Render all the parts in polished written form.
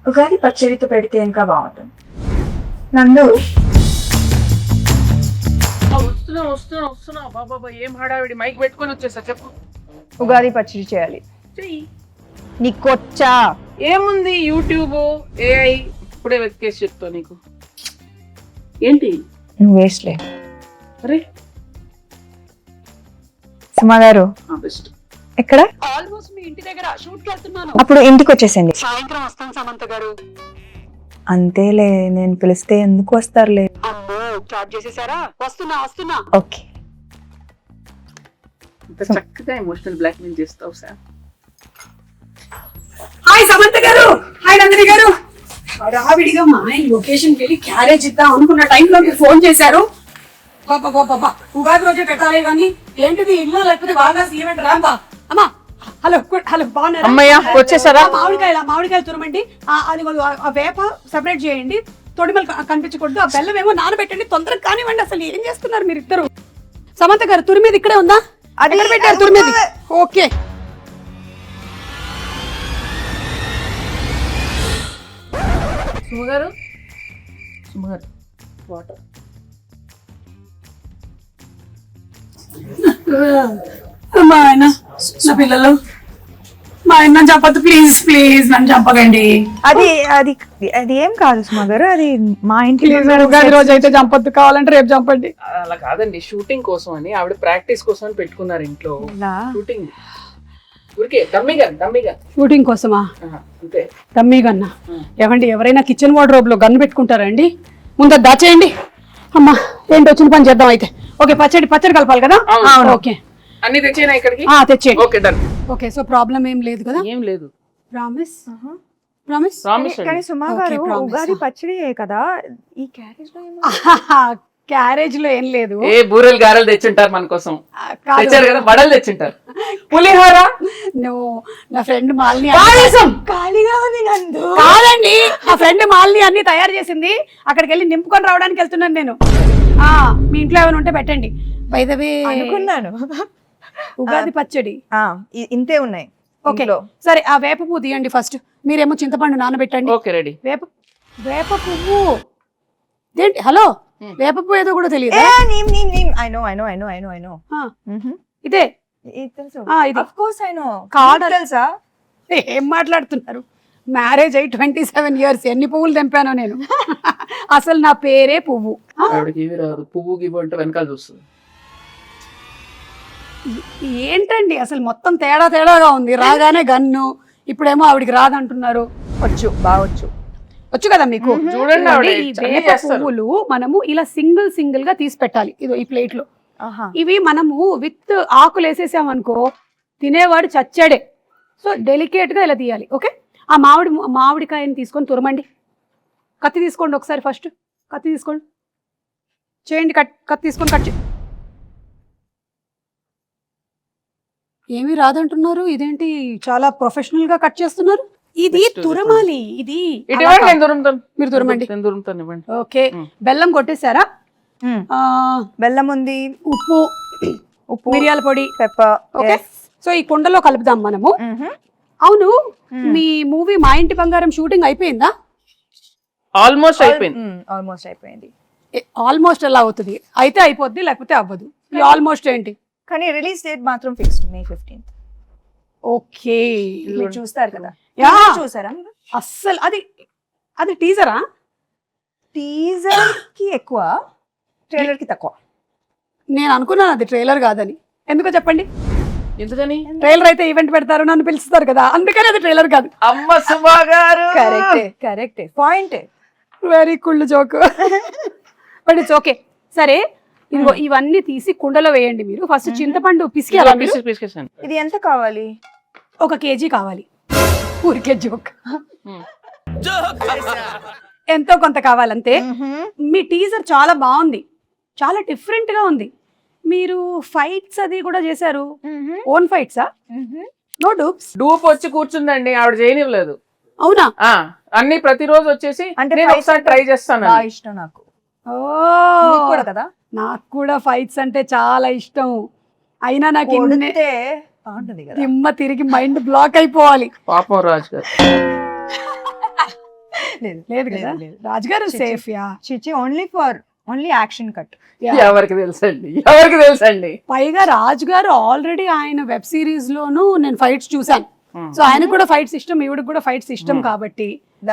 ఉగాది పచ్చడితో పెడితే ఇంకా బాగుంటుంది. నందు వస్తున్నా బాబా ఏం హడావిడి మైక్ పెట్టుకొని వచ్చేసా చెప్పు. ఉగాది పచ్చడి చేయాలి. చెయ్యి. నీకొచ్చా? ఏముంది యూట్యూబ్ ఏఐ ఇప్పుడే వెతికేసి చెప్తా నీకు. ఏంటి నువ్వు వేస్ట్లే. అరే సుమా గారు బెస్ట్. ఎక్కడ? ఆల్మోస్ట్ మీ ఇంటి దగ్గర షూట్ కి వెళ్తున్నాను. అప్పుడు ఇంటికి వచ్చేసండి. సాయంత్రం వస్తాను సమంత గారు. అంతేలే, నేను పిలిస్తే ఎందుకు వస్తారులే. అమ్మో స్టార్ట్ చేసేసారా? వస్తున్నా. ఓకే. ఇంత చక్కగా ఎమోషనల్ బ్లాక్మెయిల్ చేస్తావు సార్. హాయ్ సమంత గారు, హాయ్ నందిని గారు. హడావిడిగా మా ఆయన లొకేషన్ కి వెళ్ళి క్యారేజ్ ఇద్దాం అనుకున్న టైంలో మీరు ఫోన్ చేశారు. బాబా ఉగాది రోజే పెట్టాలి కానీ ఏంటిది ఇల్లు లేకపోతే బాగా ఈవెంట్ రాంబా. అమ్మా హలో బాగున్నారా? అమ్మయ్య వచ్చేసారా? మామిడికాయలు తురమండి. అది ఆ వేప సెపరేట్ చేయండి, తొడిమలు కనిపించకూడదు. ఆ బెల్లం ఏమో నానబెట్టండి, తొందరగా కానివ్వండి. అసలు ఏం చేస్తున్నారు మీరు ఇద్దరు? సమంత గారు తురిమేది ఇక్కడే ఉందా? అది పెట్టారు తురిమేది. Okay సుమగారు water. మా ఆయన నా పిల్లలు మా ఆయన నన్ను చంపద్దు ప్లీజ్ నన్ను చంపకండి. అది అది అది ఏం కాదు సుమా గారు, అది మా ఇంటి ఉగాది రోజు అయితే చంపద్దు, కావాలంటే రేపు చంపండి. అలా కాదండి, షూటింగ్ కోసం అని ఆవిడ ప్రాక్టీస్ కోసం అని పెట్టుకున్నారు ఇంట్లో. షూటింగ్ ఊరికే డమ్మీగా షూటింగ్ కోసమా? అంతే. డమ్మీ గన్నా? ఏమండి ఎవరైనా కిచెన్ వార్డ్రోబ్ లో గన్ను పెట్టుకుంటారండి? ముందు అది దాచేయండి. అమ్మా ఏంటి వచ్చిన పని చేద్దాం అయితే. ఓకే పచ్చడి కలపాలి కదా? ఓకే అన్ని తెచ్చేనా ఇక్కడికి? తెచ్చేయండి. Okay done. Okay so problem ఏం లేదు కదా? ఏం లేదు. ప్రామిస్. కానీ సుమా గారు ఉగాది పచ్చడి కదా, ఈ క్యారేజ్ లో క్యారేజ్ లో ఏం లేదు. ఏ బూరెలు గారెలు తెచ్చుంటారు మన కోసం. తెచ్చారు కదా, వడలు తెచ్చుంటారు, పులిహోర. నా ఫ్రెండ్ మాలిని ఖాళీగా ఉంది నందు. కాదండి, నా ఫ్రెండ్ మాలిని అన్ని తయారు చేసింది. అక్కడికి వెళ్ళి నింపుకొని రావడానికి వెళ్తున్నాను నేను. మీ ఇంట్లో ఏమైనా ఉంటే పెట్టండి. బై ద వే అనుకున్నాను ఉగాది పచ్చడి ఇంతే ఉన్నాయి. ఓకే సరే, ఆ వేప పువ్వు తీయండి ఫస్ట్. మీరేమో చింతపండు నానబెట్టండి. Okay ready. వేప పువ్వు ఏంటి? హలో, వేప పువ్వు ఏదో కూడా తెలియదు. ఇదే తెలుసా? ఏం మాట్లాడుతున్నారు? మ్యారేజ్ అయ్యి 27 years. ఎన్ని పువ్వులు తెంపానో నేను. అసలు నా పేరే పువ్వు. పువ్వు గివ్వు అంటే వెనకాల చూస్తుంది. ఏంటండి అసలు మొత్తం తేడాగా ఉంది. రాగానే గన్ను, ఇప్పుడేమో ఆవిడికి రాదంటున్నారు. వచ్చు కదా మీకు. చూడండి, ఈ వేప పువ్వులు మనము ఇలా సింగిల్ గా తీసి పెట్టాలి. ఇదో ఈ ప్లేట్ లో. ఇవి మనము విత్ ఆకులు వేసేసామనుకో తినేవాడు చచ్చాడే. సో డెలికేట్ గా ఇలా తీయాలి. ఓకే, ఆ మామిడికాయని తీసుకొని తురమండి. కత్తి తీసుకోండి ఒకసారి. ఫస్ట్ కత్తి తీసుకోండి, చేయండి. కత్తి తీసుకొని కట్ చేయండి. ఏమీ రాదంటున్నారు, ఇదేంటి చాలా ప్రొఫెషనల్ గా కట్ చేస్తున్నారు? ఇది తురమాలి. ఇది మీరు తురమండి. ఓకే, బెల్లం కొట్టేశారా? బెల్లం ఉంది, ఉప్పు, మిరియాల పొడి, పెప్పర్. ఓకే, సో ఈ కుండలో కలుపుదాం మనము. అవును, మీ మూవీ మా ఇంటి బంగారం షూటింగ్ అయిపోయిందా? ఆల్మోస్ట్ అయిపోయింది. ఆల్మోస్ట్ ఎలా అవుతుంది? అయితే అయిపోద్ది, లేకపోతే అవ్వదు. ఆల్మోస్ట్ ఏంటి? కానీ రిలీజ్ డేట్ మాత్రం ఫిక్స్డ్ May 15th. ఓకే, మీరు చూస్తారు కదా? చూసారా? అస్సలు అది టీజరా? టీజర్ కి ఎక్కువ, ట్రైలర్ కి తక్కువ. నేను అనుకున్నాను అది ట్రైలర్ కాదని. ఎందుకో చెప్పండి. ఎందుకని? ట్రైలర్ అయితే ఈవెంట్ పెడతారు, నన్ను పిలుస్తారు కదా, అందుకని అది ట్రైలర్ కాదు. అమ్మ సుమా గారు కరెక్టే point. Very cool joke. But it's okay. సరే, ఇదిగో ఇవన్నీ తీసి కుండలో వేయండి. మీరు ఫస్ట్ చింతపండు పిసికేయాలి. ఇది ఎంత కావాలి? 1 kg కావాలి. ఊరికే జోక్. ఎంతో కొంత కావాలంతే. మీ టీజర్ చాలా బాగుంది, చాలా డిఫరెంట్ గా ఉంది. మీరు ఫైట్స్ అది కూడా చేశారు. ఓన్ ఫైట్సా? No dupes? డూప్ వచ్చి కూర్చుందండి, ఆవిడ చేయనివ్వలేదు. అవునా? అన్ని ప్రతిరోజు వచ్చేసి అంటే ఒకసారి ట్రై చేస్తాను. ఇష్టం నాకు. కూడా కదా, నాకు కూడా ఫైట్స్ అంటే చాలా ఇష్టం. అయినా నాకు దిమ్మ తిరిగి మైండ్ బ్లాక్ అయిపోవాలి. పాపం రాజు గారు. లేదు కదా రాజుగారు సేఫ్ యా చిచి ఓన్లీ యాక్షన్ కట్. ఎవరికి తెలుసండి పైగా రాజుగారు ఆల్రెడీ ఆయన వెబ్ సిరీస్ లోను నేను ఫైట్స్ చూసాను. సో ఆయనకు కూడా ఫైట్స్ ఇష్టం, ఈవిడకి కూడా ఫైట్స్ ఇష్టం కాబట్టి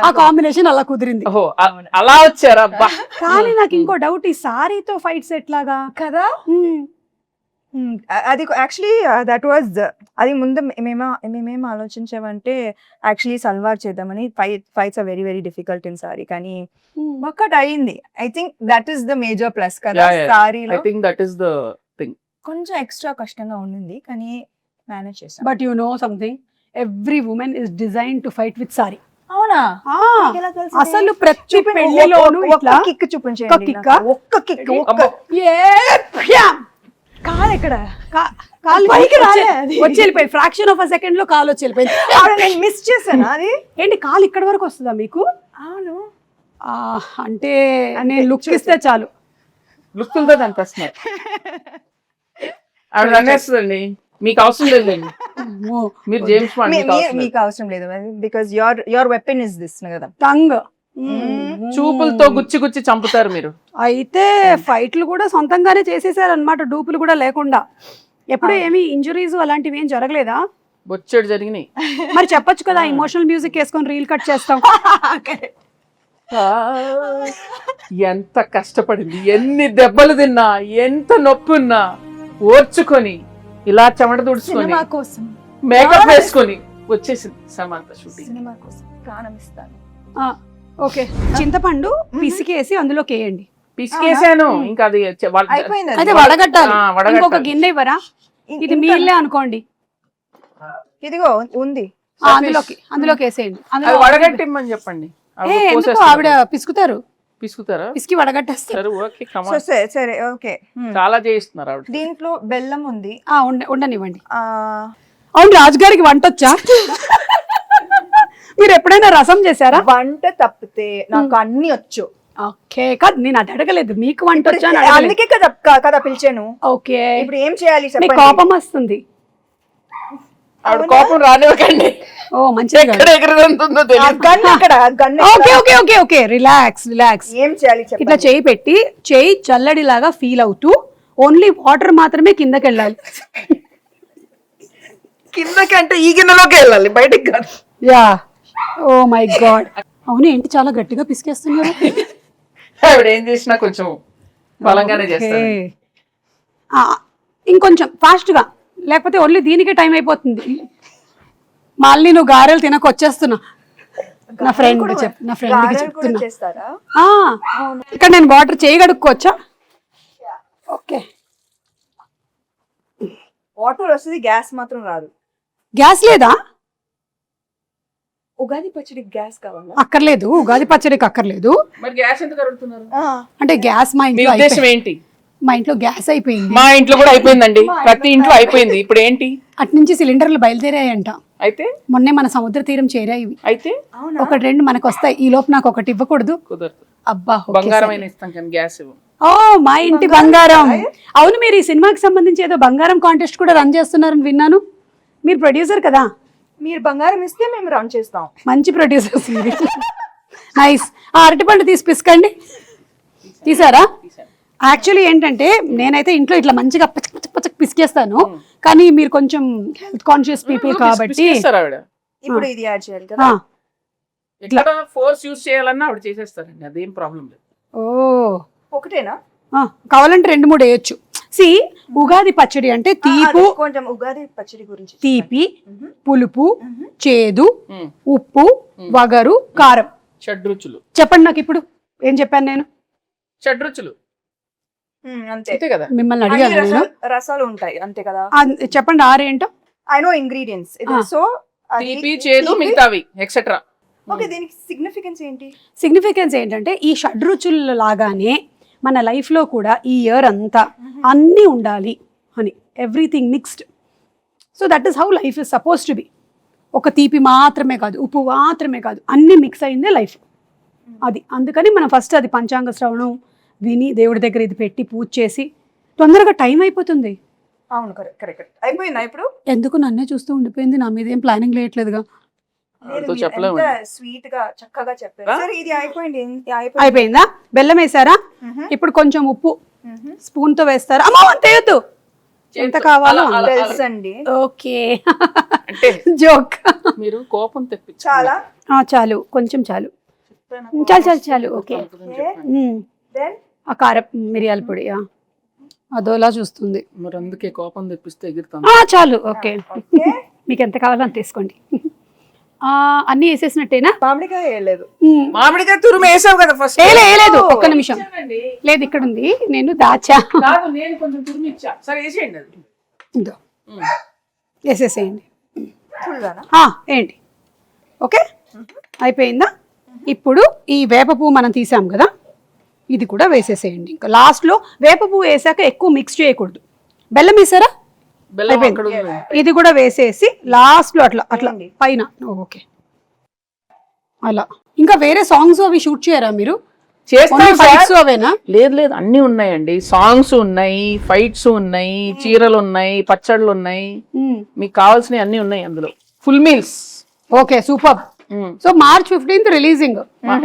ఆ కాంబినేషన్ అలా కుదిరింది. ఓహో అలా వచ్చారా? కానీ నాకు ఇంకో డౌట్, ఈ సారీతో ఫైట్స్ ఎట్లాగా కదా? అది యాక్చువల్లీ దట్ వాజ్ అది ముందు మేమేం ఆలోచించామంటే యాక్చువల్లీ సల్వార్ చేద్దామని. Fights are very very difficult in sari, కానీ ఒక్కటి అయింది. I think that is the major plus కదా సారీలో. కొంచెం ఎక్స్ట్రా కష్టంగా ఉండింది కానీ మేనేజ్ చేసాం. But you know something, every women is design to fight with sari. అవునా? అసలు ప్రతి పెళ్లిలోనూ ఇట్లా కిక్ చూపించండి. ఒక్క కిక్ కాలు ఎక్కడ వచ్చి వెళ్ళిపోయింది. ఫ్రాక్షన్ ఆఫ్ అ సెకండ్ లో కాలు వచ్చి వెళ్ళిపోయింది. నేను మిస్ చేశాను. అది ఏంటి కాలు ఇక్కడ వరకు వస్తుందా మీకు? అవును. అంటే నేను లుక్ ఇస్తే చాలు. లుక్తో అనిపిస్తున్నారు ఆవిడ అనేస్తుందండి. మీకు అవసరం లేదండి, మీరు జేమ్స్ బాండ్, మీకు అవసరం లేదు because your weapon is this కదా, టంగ్. చూపులతో గుచ్చి చంపుతారు మీరు. అయితే ఫైట్లు కూడా సొంతంగానే చేసేసారు అనమాట, డూపులు కూడా లేకుండా. ఎప్పుడు ఏమి ఇంజురీస్ అలాంటివి ఏం జరగలేదా? బొచ్చెడు జరిగినాయి. మరి చెప్పొచ్చు కదా, ఇమోషనల్ మ్యూజిక్ వేసుకొని రీల్ కట్ చేస్తాం. ఎంత కష్టపడింది, ఎన్ని దెబ్బలు తిన్నా, ఎంత నొప్పి ఉన్నా ఓర్చుకొని ఇలా చెమట తుడుచుకొని మేకప్ వేసుకొని వచ్చేసింది సమంత షూటింగ్. సినిమా కోసం ప్రాణం ఇస్తాను. ఓకే, చింతపండు పిసికేసి అందులోకి వేయండి. పిసికేసాను, ఇంకా అది అయిపోయింది. అయితే వడగట్టాలి. ఇంకొక గిన్నె ఇవ్వరా? ఇది మీ ఇల్లే అనుకోండి. ఇదిగో ఉంది, అందులోకి వేసేయండి. వడగట్టిమ్మని చెప్పండి. ఎందుకు ఆవిడ పిసుకుతారా? పిసికి వడగట్టేస్తారు. సరే ఓకే. చాలా చేయిస్తున్నారు ఆవిడ. దీంట్లో బెల్లం ఉంది, ఉండనివ్వండి. అవును, రాజుగారికి వంట వచ్చా? మీరు ఎప్పుడైనా రసం చేశారా? వంట తప్పితే నాకు అన్ని వచ్చు. ఓకే, కాదు నేను అది అడగలేదు, మీకు వంట వచ్చా? అందుకే కదా పిలిచాను. ఓకే, ఇప్పుడు ఏం చేయాలి? కోపం వస్తుంది. ఆవిడ కోపం రానివ్వకండి. ఓ మంచిది. రిలాక్స్. ఏం చేయాలి? ఇట్లా చేయి పెట్టి, చేయి చల్లడిలాగా ఫీల్ అవుతూ ఓన్లీ వాటర్ మాత్రమే కిందకి వెళ్ళాలి. కిందకంటే ఈ గిన్నెలోకి వెళ్ళాలి, బయటికి కాదు. Yeah, oh my God. అవును, ఏంటి చాలా గట్టిగా పిసికేస్తున్నారు? ఆవిడ ఏం చేసినా కొంచెం బలంగానే చేస్తారు. ఇంకొంచెం ఫాస్ట్ గా, లేకపోతే ఓన్లీ దీనికే టైం అయిపోతుంది. మళ్ళీ నువ్వు గారెలు తినకొచ్చేస్తున్నా. నా ఫ్రెండ్ చెప్తున్నా. ఇక్కడ నేను వాటర్ చేయగడుక్కోవచ్చా? ఓకే, వాటర్ వస్తుంది, గ్యాస్ మాత్రం రాదు. గ్యాస్ లేదా? ఉగాది పచ్చడికి గ్యాస్ కావాలా? అక్కర్లేదు, ఉగాది పచ్చడికి అక్కర్లేదు. మరి గ్యాస్ ఎందుకు అడుగుతున్నారు? అంటే గ్యాస్ మా ఇంట్లో ఏంటి? మా ఇంట్లో గ్యాస్ అయిపోయింది. మా ఇంట్లో కూడా అయిపోయిందండి, ప్రతి ఇంట్లో అయిపోయింది. ఇప్పుడు ఏంటి? అటు నుంచి సిలిండర్లు బయలుదేరాయంట. అయితే మొన్నే మన సముద్ర తీరం చేరాయి. అయితే ఒకటి రెండు మనకు వస్తాయి. ఈ లోపు నాకు ఒకటి ఇవ్వకూడదు? కుదరదు. అబ్బా, బంగారం ఇస్తాం కానీ గ్యాస్ ఇవ్వం. ఓ, మా ఇంటి బంగారం. అవును, మీరు ఈ సినిమాకి సంబంధించి ఏదో బంగారం కాంటెస్ట్ కూడా రన్ చేస్తున్నారని విన్నాను. మీరు ప్రొడ్యూసర్ కదా? మీరు బంగారం ఇస్తే మేము రన్ చేస్తాం. మంచి ప్రొడ్యూసర్స్. నైస్. అరటిపండు తీసి పిసకండి. తీసారా? యాక్చువల్లీ ఏంటంటే నేనైతే ఇంట్లో ఇట్లా మంచిగా పచ్చ పిసికేస్తాను, కానీ మీరు కొంచెం హెల్త్ కాన్షియస్ పీపుల్ కాబట్టి ఇప్పుడు ఇది యాడ్ చేయాలి కదా. ఇట్లా ఫోర్స్ యూస్ చేయాలన్నా ఆవిడ చేసేస్తారండి, అదేం ప్రాబ్లం లేదు. ఓ, ఒకటేనా? కావాలంటే 2-3 వేయొచ్చు. సి, ఉగాది పచ్చడి అంటే తీపు, కొంచెం ఉగాది పచ్చడి గురించి తీపి, పులుపు, చేదు, ఉప్పు, వగరు, కారం, షడ్రుచులు. చెప్పండి నాకు ఇప్పుడు ఏం చెప్పాను నేను? షడ్రుచులు అంతే కదా. మిమ్మల్ని అడిగాను. రసాలు ఉంటాయి అంతే కదా. చెప్పండి 6 ఏంటో. I know ingredients. సో తీపి, చేదు, మిగతావి ఎక్సెట్రా. ఓకే, దీనికి సిగ్నిఫికెన్స్ ఏంటి? సిగ్నిఫికెన్స్ ఏంటంటే ఈ షడ్రుచుల లాగానే మన లైఫ్లో కూడా ఈ ఇయర్ అంతా అన్నీ ఉండాలి అని, everything mixed. So that is how life is suppose to be. ఒక తీపి మాత్రమే కాదు, ఉప్పు మాత్రమే కాదు, అన్నీ మిక్స్ అయిందే లైఫ్. అది అందుకని మనం ఫస్ట్ అది పంచాంగ శ్రవణం విని దేవుడి దగ్గర ఇది పెట్టి పూజ చేసి తొందరగా టైం అయిపోతుంది. అవును, కరెక్ట్. అయిపోయిందా ఇప్పుడు? ఎందుకు నన్నే చూస్తూ ఉండిపోయింది? నా మీద ఏం ప్లానింగ్ లేయట్లేదుగా. వాళ్ళతో చెప్పలేము. స్వీట్ గా చక్కగా చెప్పారు. సరే ఇది అయిపోయింది. అయిపోయిందా? బెల్లం వేసారా? ఇప్పుడు కొంచెం ఉప్పు స్పూన్ తో వేస్తారా? అమ్మో అంతేయొద్దు, ఎంత కావాలో తెలుసండి. ఓకే అంటే జోక్. మీరు కోపం తెప్పించాలి. చాలా చాలు, కొంచెం చాలు, చాలు చాలు చాలు. ఓకే. ఆ కారం మిరియాల పొడి అదోలా చూస్తుంది. మరి అందుకే కోపం తెప్పిస్తే ఎగురుతాం. చాలు. ఓకే, మీకు ఎంత కావాలో అంత తీసుకోండి. అన్ని వేసేసినట్టేనా? మామిడికాయ వేయలేదు. మామిడికాయ తురుము వేసావు కదా ఫస్ట్. లేదు, ఒక్క నిమిషం. లేదు, ఇక్కడ ఉంది, నేను దాచా. కాదు, నేను కొంచెం తురుము ఇచ్చా. సరే వేసేయండి అది. ఇదో వేసేసేయండి. ఫుల్గానా? ఏంటి? ఓకే, అయిపోయిందా? ఇప్పుడు ఈ వేప పువ్వు మనం తీసాం కదా, ఇది కూడా వేసేసేయండి. ఇంకా లాస్ట్లో వేప పువ్వు వేసాక ఎక్కువ మిక్స్ చేయకూడదు. బెల్లం వేసారా? బెల్లం అక్కడ ఉంది. ఇది కూడా వేసేసి లాస్ట్ లో అట్లా అట్లా పైన. ఓకే, అలా. ఇంకా వేరే సాంగ్స్ అవి షూట్ చేయరా మీరు? చేస్తాం. అవేనా? లేదు లేదు, అన్ని ఉన్నాయండి. సాంగ్స్ ఉన్నాయి, ఫైట్స్ ఉన్నాయి, చీరలు ఉన్నాయి, పచ్చళ్ళు ఉన్నాయి, మీకు కావాల్సినవి అన్ని ఉన్నాయి అందులో. Full meals. Okay, super. So March 15th releasing.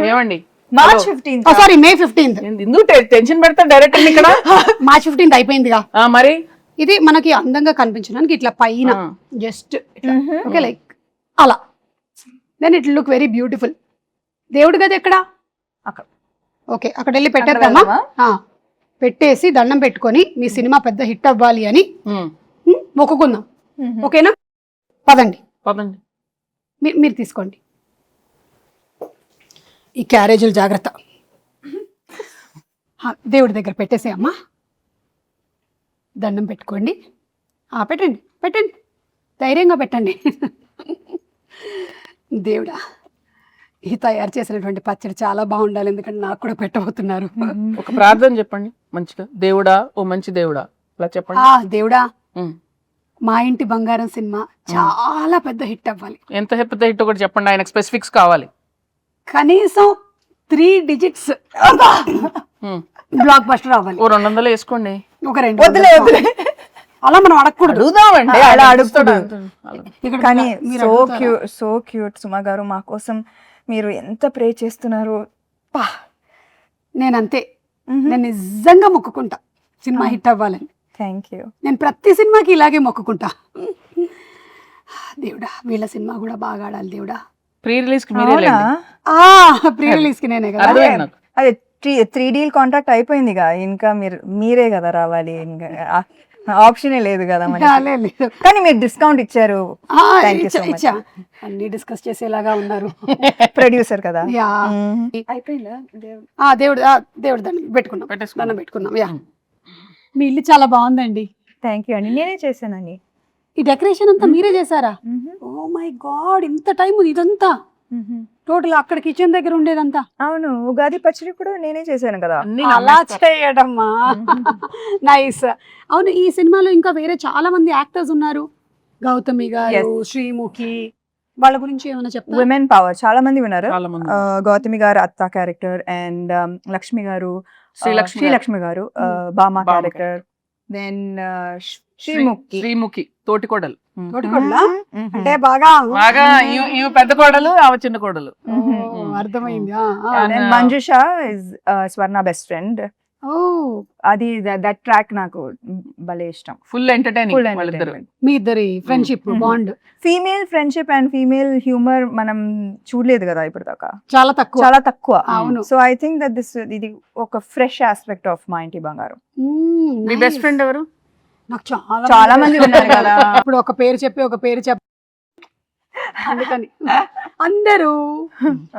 ఏమండి, March 15th. Sorry, May 15th. ఎందుకు టెన్షన్ పెడతా డైరెక్టర్ ఇక్కడ? March 15th అయిపోయిందిగా. మరి ఇది మనకి అందంగా కనిపించడానికి ఇట్లా పైన జస్ట్ ఓకే, లైక్ అలా. Then it look very beautiful. దేవుడి గది ఎక్కడ? అక్కడ. ఓకే, అక్కడ వెళ్ళి పెట్టేద్దామా? పెట్టేసి దండం పెట్టుకొని మీ సినిమా పెద్ద హిట్ అవ్వాలి అని మొక్కుకుందాం. ఓకేనా? పదండి పదండి. మీరు తీసుకోండి. ఈ క్యారేజీలు జాగ్రత్త. దేవుడి దగ్గర పెట్టేసేయమ్మా. దండం పెట్టుకోండి. పెట్టండి పెట్టండి, ధైర్యంగా పెట్టండి. దేవుడా, ఈ తయారు చేసినటువంటి పచ్చడి చాలా బాగుండాలి, ఎందుకంటే నాకు కూడా పెట్టబోతున్నారు. ఒక ప్రార్థన చెప్పండి మంచిగా. దేవుడా, ఓ మంచి దేవుడా, అలా చెప్పండి. దేవుడా, మా ఇంటి బంగారం సినిమా చాలా పెద్ద హిట్ అవ్వాలి. ఎంత పెద్ద హిట్ ఒకటి చెప్పండి, ఆయనకు స్పెసిఫిక్స్ కావాలి. కనీసం 3 digits బ్లాక్ బస్టర్ అవ్వాలి. ఓ 200 వేసుకోండి. ఒక 2 అలా మనం అడగకూడదు. అడుగుదామండి, అలా అడుగుతాడు. కానీ సో క్యూట్ సుమా గారు, మా కోసం మీరు ఎంత ప్రే చేస్తున్నారు. నేనంతే, నేను నిజంగా మొక్కుకుంటా సినిమా హిట్ అవ్వాలని. Thank you. నేను ప్రతి సినిమాకి ఇలాగే మొక్కుకుంటా. దేవుడా, వీళ్ళ సినిమా కూడా బాగా ఆడాలి దేవుడా. ప్రీ రిలీజ్ కి మీరే లేండి. ప్రీ రిలీజ్ కి నేనే కదా. అదే 3D కాంట్రాక్ట్ అయిపోయిందిగా, ఇంకా మీరే కదా రావాలి, ఇంకా ఆప్షనే లేదు కదా మనకి. కానీ మీరు డిస్కౌంట్ ఇచ్చారు. అన్ని డిస్కస్ చేసేలాగా ఉన్నారు. ప్రొడ్యూసర్ కదా. అయిపోయిందా? దేవుడు దండం పెట్టుకున్నాం. మీ ఇల్లు చాలా బాగుందండి. థ్యాంక్ యూ అండి, నేనే చేశానండి. ఈ డెకరేషన్ అంతా మీరే చేశారా? ఓ మై గాడ్, ఇంత టైం ఇదంతా టోటల్ అక్కడ కిచెన్ దగ్గర ఉండేదంతా? అవును, ఉగాది పచ్చడి కూడా నేనే చేశాను కదా. అలా చేయడమ్మా, నైస్. అవును, ఈ సినిమాలో ఇంకా వేరే చాలా మంది యాక్టర్స్ ఉన్నారు. గౌతమి గారు, శ్రీముఖి, వాళ్ళ గురించి ఏమైనా చెప్తారా? విమెన్ పవర్ చాలా మంది ఉన్నారు. గౌతమి గారు అత్త క్యారెక్టర్, అండ్ లక్ష్మి శ్రీలక్ష్మి గారు బామా క్యారెక్టర్, దెన్ శ్రీముఖి తోటికోడలు. అంటే బాగా ఇవి పెద్ద కోడలు, ఆమె చిన్న కోడలు. అర్థమైంది. Manjusha is Swarna best friend. అది దట్ ట్రాక్ నాకు భలే ఇష్టం. Full entertaining. మీ ఇద్దరి friendship bond, female friendship and female humour మనం చూడలేదు కదా ఇప్పుడు దాకా, చాలా తక్కువ. అవును. సో ఐ థింక్ దట్ ఇది ఒక ఫ్రెష్ ఆస్పెక్ట్ ఆఫ్ మా ఇంటి బంగారం. మీ బెస్ట్ ఫ్రెండ్ ఎవరు? నాకు చాలా మంది ఉన్నారు కదా. ఇప్పుడు ఒక పేరు చెప్పి అందుకని అందరూ.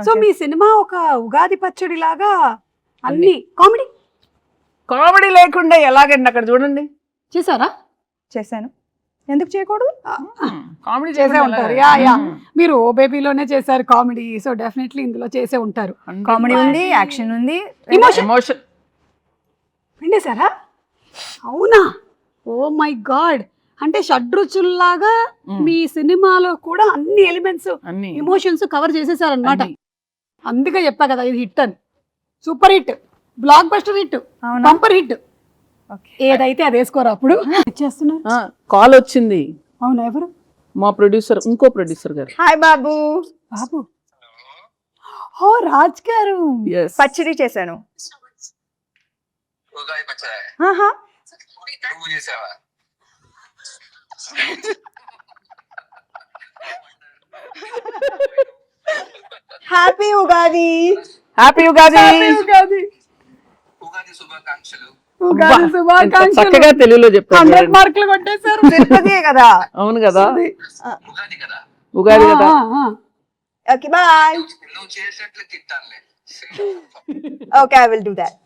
సో మీ సినిమా ఒక ఉగాది పచ్చడి లాగా అన్ని కామెడీ లేకుండా ఎలాగండి? అక్కడ చూడండి. చేశారా? చేశాను, ఎందుకు చేయకూడదు? కామెడీ చేసే ఉంటారు. మీరు ఓ బేబీలోనే చేశారు కామెడీ, సో డెఫినెట్లీ ఇందులో చేసే ఉంటారు. కామెడీ ఉంది, యాక్షన్ ఉంది, ఎమోషన్ పిండేశారా? అవునా? ఓ మై గాడ్, అంటే షడ్రుచుల్లాగా మీ సినిమాలో కూడా అన్ని ఎలిమెంట్స్, ఎమోషన్స్ కవర్ చేసేసారనమాట. అందుకే చెప్పా కదా ఇది హిట్ అని. Super hit, block buster hit, bumper hit. ఏదైతే అది వేసుకోరా అప్పుడు. చేస్తున్నారు. కాల్ వచ్చింది. అవునా? ఎవరు? మా ప్రొడ్యూసర్, ఇంకో ప్రొడ్యూసర్ గారు. హాయ్ బాబు. బాబు ఓ రాజ్ గారు. Yes. పచ్చడి చేశాను. ఉగాది పచ్చడి ఆహా. నువ్వు చేసావా? హ్యాపీ ఉగాది. హ్యాపీ ఉగాది. ఉగాది ఉగాది శుభాకాంక్షలు. ఉగాది ఎంత శుభాకాంక్షలు. చక్కగా తెలుగులో చెప్తారు 100 చూడండి. మార్కులు కొట్టేశారు. తిరుపతియే కదా. అవును కదా, ఉగాది కదా, ఉగాది కదా. Okay bye. నువ్వు చేసినట్లు తింటానులే. Okay I will do that.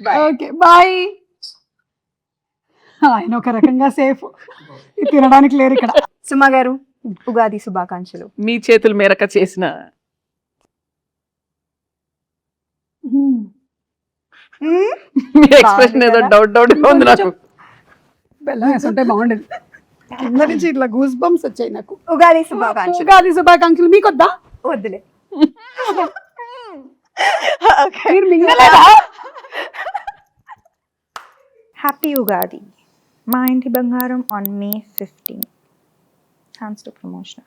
Bye. Okay bye. ఆయన ఒక రకంగా సేఫ్, తినడానికి లేరు ఇక్కడ. సుమా గారు ఉగాది శుభాకాంక్షలు. మీ చేతుల మేరక చేసిన మీ ఎక్స్ప్రెషన్ ఏదో డౌట్ డౌట్ గా ఉంది నాకు. బెల్లం వేసుంటే బాగుండేది. కింద నుంచి ఇట్లా గూస్ బంప్స్ వచ్చాయి నాకు. ఉగాది శుభాకాంక్షలు. ఉగాది శుభాకాంక్షలు. మీకు వద్దా? వద్దులే. మీరు మింగలేదా? హ్యాపీ ఉగాది. మా ఇంటి బంగారం on May 15. Thanks to promotion.